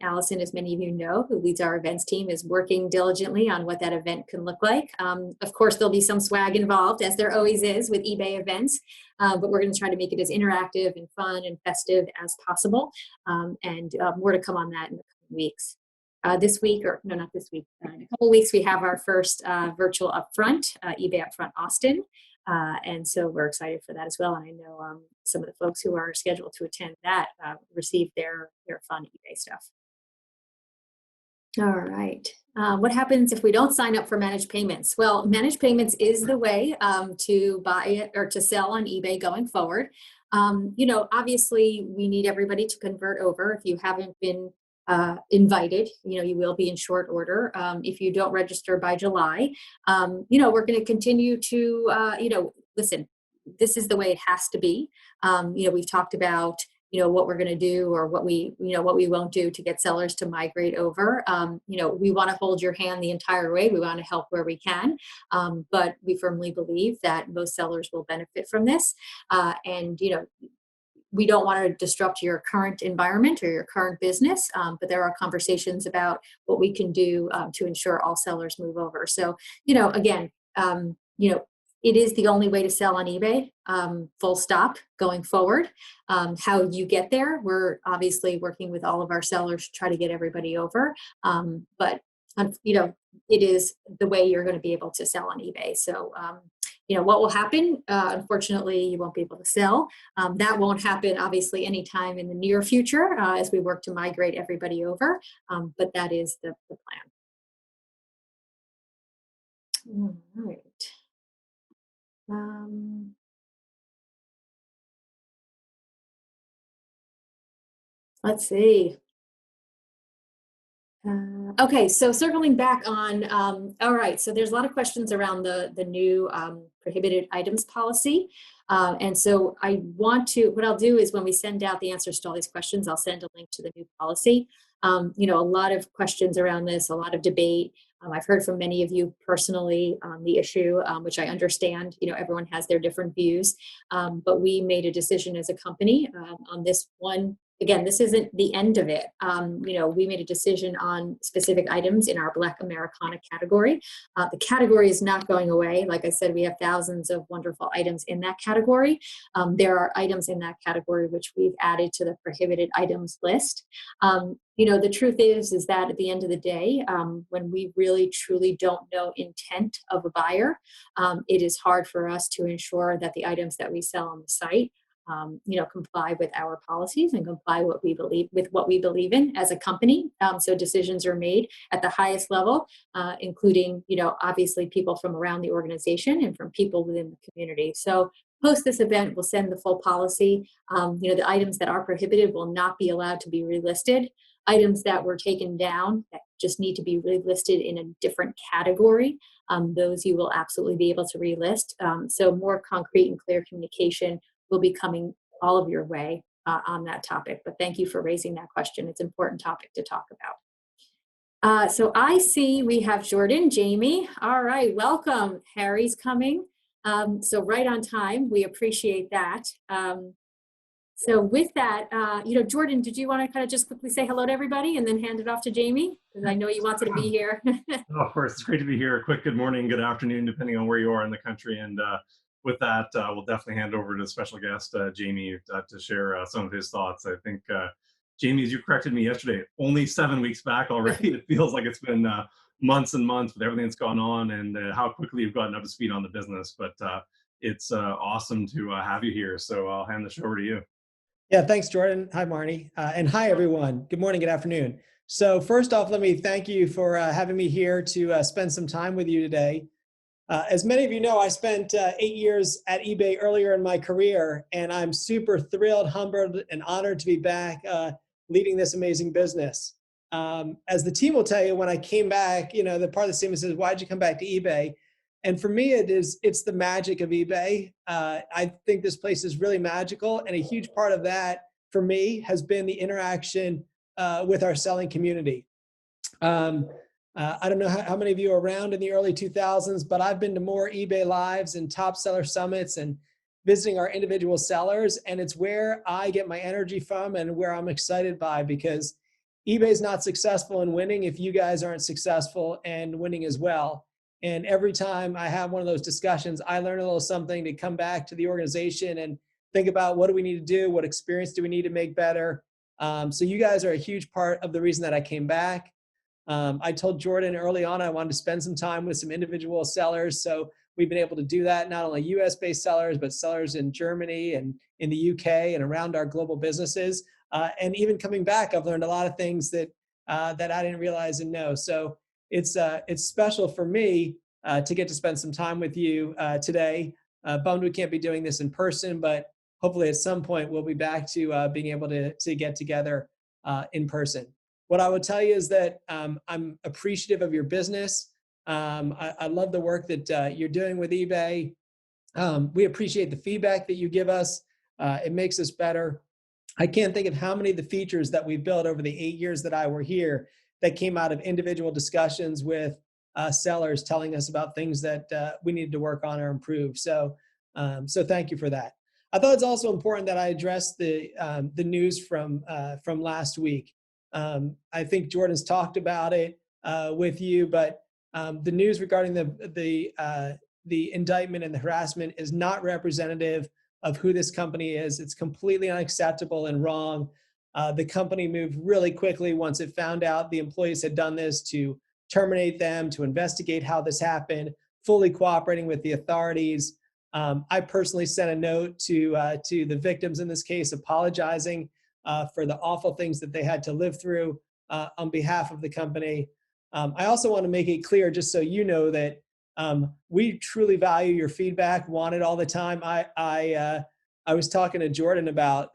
Allison, as many of you know, who leads our events team, is working diligently on what that event can look like. Of course, there'll be some swag involved, as there always is with eBay events, but we're going to try to make it as interactive and fun and festive as possible, and more to come on that in the coming weeks. This week, or no, not this week, in a couple of weeks, we have our first virtual upfront, eBay Upfront Austin. And so we're excited for that as well. And I know some of the folks who are scheduled to attend that receive their fun eBay stuff. All right. What happens if we don't sign up for managed payments? Well, managed payments is the way to buy it or to sell on eBay going forward. Obviously, we need everybody to convert over. If you haven't been invited, you will be in short order. If you don't register by July, we're going to continue to, listen, this is the way it has to be. We've talked about, what we're going to do or what we won't do to get sellers to migrate over. We want to hold your hand the entire way. We want to help where we can. But we firmly believe that most sellers will benefit from this. We don't want to disrupt your current environment or your current business, but there are conversations about what we can do to ensure all sellers move over. So, again, it is the only way to sell on eBay, full stop, going forward. How you get there, we're obviously working with all of our sellers to try to get everybody over. But it is the way you're going to be able to sell on eBay. So, what will happen? Unfortunately, you won't be able to sell. That won't happen, obviously, anytime in the near future as we work to migrate everybody over. But that is the plan. All right. Let's see. Okay, so circling back on, all right, so there's a lot of questions around the new prohibited items policy. And so what I'll do is when we send out the answers to all these questions, I'll send a link to the new policy. A lot of questions around this, a lot of debate. I've heard from many of you personally on the issue, which I understand, everyone has their different views. But we made a decision as a company on this one. Again, this isn't the end of it. We made a decision on specific items in our Black Americana category. The category is not going away. Like I said, we have thousands of wonderful items in that category. There are items in that category which we've added to the prohibited items list. The truth is that at the end of the day, when we really truly don't know intent of a buyer, it is hard for us to ensure that the items that we sell on the site comply with our policies and comply with what we believe in as a company. So decisions are made at the highest level, including, obviously people from around the organization and from people within the community. So post this event, we'll send the full policy. The items that are prohibited will not be allowed to be relisted. Items that were taken down that just need to be relisted in a different category, those you will absolutely be able to relist. So more concrete and clear communication will be coming all of your way on that topic. But thank you for raising that question. It's an important topic to talk about. So I see we have Jordan, Jamie. All right, welcome. Harry's coming. So right on time. We appreciate that. So with that, Jordan, did you want to kind of just quickly say hello to everybody and then hand it off to Jamie? Because I know you wanted to be here. Oh, of course, it's great to be here. A quick good morning, good afternoon, depending on where you are in the country. And with that, we'll definitely hand over to special guest Jamie to share some of his thoughts. I think, Jamie, as you corrected me yesterday, only 7 weeks back already. It feels like it's been months and months with everything that's gone on and how quickly you've gotten up to speed on the business. But it's awesome to have you here. So I'll hand the show over to you. Yeah, thanks, Jordan. Hi, Marni. And hi, everyone. Good morning, good afternoon. So first off, let me thank you for having me here to spend some time with you today. As many of you know, I spent 8 years at eBay earlier in my career, and I'm super thrilled, humbled, and honored to be back leading this amazing business. As the team will tell you, when I came back, the part of the team says, why'd you come back to eBay? And for me, it's the magic of eBay. I think this place is really magical, and a huge part of that for me has been the interaction with our selling community. I don't know how many of you are around in the early 2000s, but I've been to more eBay Lives and top seller summits and visiting our individual sellers, and it's where I get my energy from and where I'm excited by, because eBay is not successful in winning if you guys aren't successful and winning as well. And every time I have one of those discussions, I learn a little something to come back to the organization and think about what do we need to do? What experience do we need to make better? So you guys are a huge part of the reason that I came back. I told Jordan early on I wanted to spend some time with some individual sellers. So we've been able to do that, not only US-based sellers, but sellers in Germany and in the UK and around our global businesses. And even coming back, I've learned a lot of things that I didn't realize and know. So it's special for me to get to spend some time with you today. Bummed we can't be doing this in person, but hopefully at some point we'll be back to being able to get together in person. What I would tell you is that I'm appreciative of your business. I love the work that you're doing with eBay. We appreciate the feedback that you give us. It makes us better. I can't think of how many of the features that we've built over the 8 years that I were here that came out of individual discussions with sellers telling us about things that we needed to work on or improve. So thank you for that. I thought it's also important that I address the news from last week. I think Jordan's talked about it with you, but the news regarding the indictment and the harassment is not representative of who this company is. It's completely unacceptable and wrong. The company moved really quickly once it found out the employees had done this to terminate them, to investigate how this happened, fully cooperating with the authorities. I personally sent a note to the victims in this case, apologizing for the awful things that they had to live through on behalf of the company. I also want to make it clear, just so you know, that we truly value your feedback, want it all the time. I was talking to Jordan about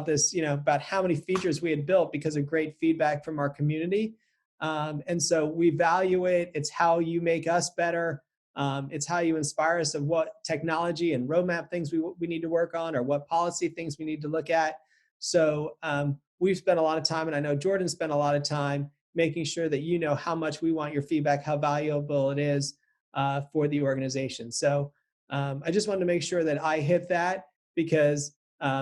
this, about how many features we had built because of great feedback from our community. And so we value it. It's how you make us better. It's how you inspire us of what technology and roadmap things we need to work on, or what policy things we need to look at. So we've spent a lot of time, and I know Jordan spent a lot of time making sure that you know how much we want your feedback, how valuable it is for the organization. So I just wanted to make sure that I hit that, because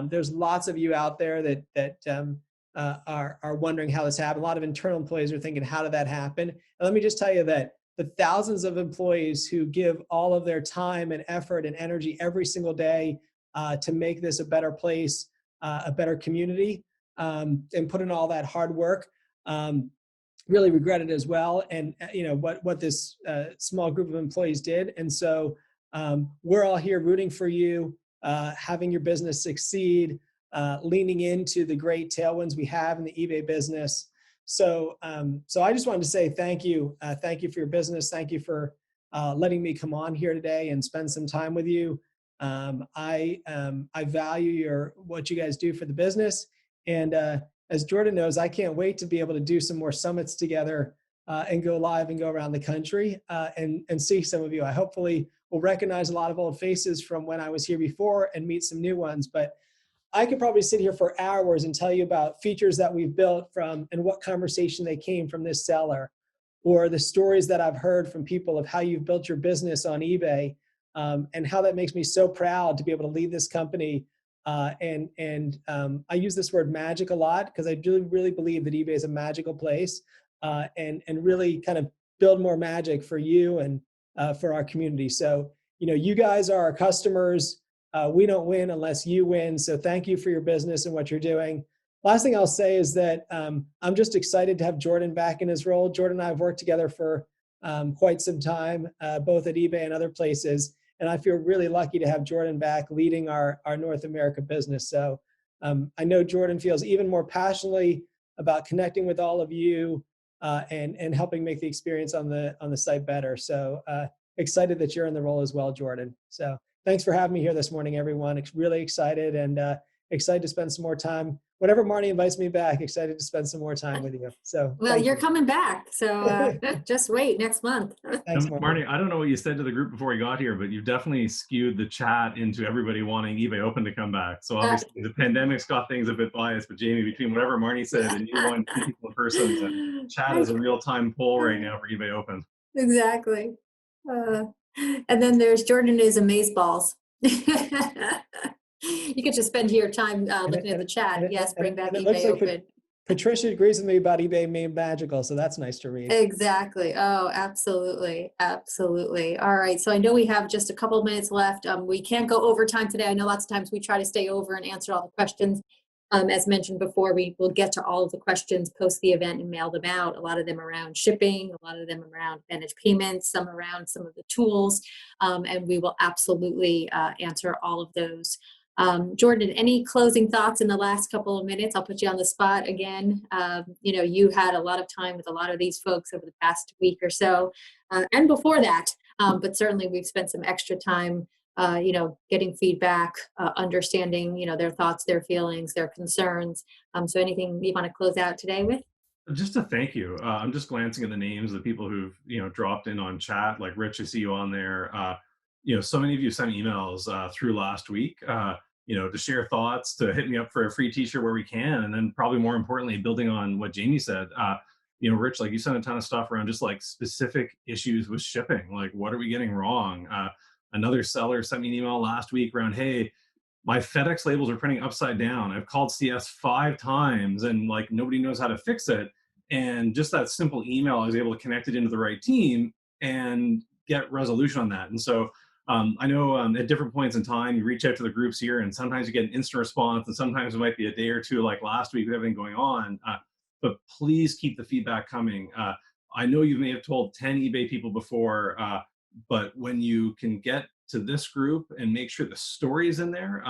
there's lots of you out there that are wondering how this happened. A lot of internal employees are thinking, how did that happen? And let me just tell you that the thousands of employees who give all of their time and effort and energy every single day to make this a better place, a better community, and put in all that hard work, really regret it as well. And what this small group of employees did. And so we're all here rooting for you, having your business succeed, leaning into the great tailwinds we have in the eBay business. So I just wanted to say thank you. Thank you for your business. Thank you for letting me come on here today and spend some time with you. I value what you guys do for the business. And as Jordan knows, I can't wait to be able to do some more summits together and go live and go around the country and see some of you. I hopefully will recognize a lot of old faces from when I was here before and meet some new ones. But I could probably sit here for hours and tell you about features that we've built from and what conversation they came from this seller, or the stories that I've heard from people of how you've built your business on eBay, and how that makes me so proud to be able to lead this company I use this word magic a lot because I do really believe that eBay is a magical place, and really kind of build more magic for you and for our community. So, you guys are our customers. We don't win unless you win. So thank you for your business and what you're doing. Last thing I'll say is that I'm just excited to have Jordan back in his role. Jordan and I have worked together for quite some time, both at eBay and other places. And I feel really lucky to have Jordan back leading our North America business. So I know Jordan feels even more passionately about connecting with all of you and helping make the experience on the site better. So excited that you're in the role as well, Jordan. So thanks for having me here this morning, everyone. Really excited and excited to spend some more time. Whenever Marni invites me back, excited to spend some more time with you. So Well, you're coming back. So just wait next month. Thanks, Marni, I don't know what you said to the group before you got here, but you've definitely skewed the chat into everybody wanting eBay Open to come back. So obviously the pandemic's got things a bit biased, but Jamie, between whatever Marni said and you want people in person, the chat is a real-time poll right now for eBay Open. Exactly. And then there's Jordan is amazeballs. You could just spend your time looking at the chat. Yes, bring back eBay Open. Patricia agrees with me about eBay made magical, so that's nice to read. Exactly. Oh, absolutely. Absolutely. All right. So I know we have just a couple of minutes left. We can't go over time today. I know lots of times we try to stay over and answer all the questions. As mentioned before, we will get to all of the questions post the event and mail them out. A lot of them around shipping, a lot of them around managed payments, some around some of the tools, and we will absolutely answer all of those. Jordan, any closing thoughts in the last couple of minutes? I'll put you on the spot again. You had a lot of time with a lot of these folks over the past week or so, and before that, but certainly we've spent some extra time getting feedback, understanding, their thoughts, their feelings, their concerns. So anything you want to close out today with? Just to thank you. I'm just glancing at the names of the people who've, dropped in on chat, like Rich, I see you on there. So many of you sent emails through last week, to share thoughts, to hit me up for a free t-shirt where we can. And then probably more importantly, building on what Jamie said, Rich, like you sent a ton of stuff around just like specific issues with shipping. Like, what are we getting wrong? Another seller sent me an email last week around, hey, my FedEx labels are printing upside down. I've called CS 5 times and like nobody knows how to fix it. And just that simple email, I was able to connect it into the right team and get resolution on that. And so I know at different points in time, you reach out to the groups here and sometimes you get an instant response and sometimes it might be a day or two like last week with everything going on. But please keep the feedback coming. I know you may have told 10 eBay people before, but when you can get to this group and make sure the story is in there,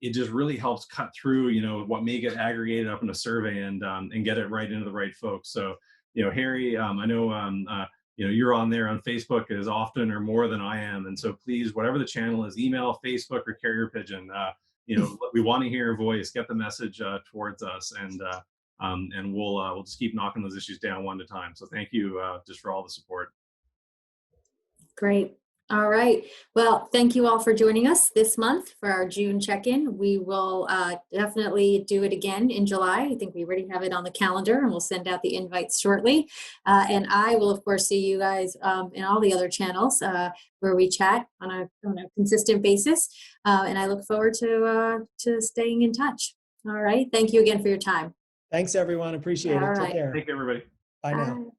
it just really helps cut through, what may get aggregated up in a survey and get it right into the right folks. So, Harry, I know, you're on there on Facebook as often or more than I am. And so please, whatever the channel is, email, Facebook, or carrier pigeon, we want to hear your voice, get the message towards us, and we'll just keep knocking those issues down one at a time. So thank you just for all the support. Great. All right. Well, thank you all for joining us this month for our June check-in. We will definitely do it again in July. I think we already have it on the calendar and we'll send out the invites shortly. And I will, of course, see you guys in all the other channels where we chat on a consistent basis. And I look forward to staying in touch. All right. Thank you again for your time. Thanks, everyone. Appreciate it. All Take right. care. Thank you, everybody. Bye now.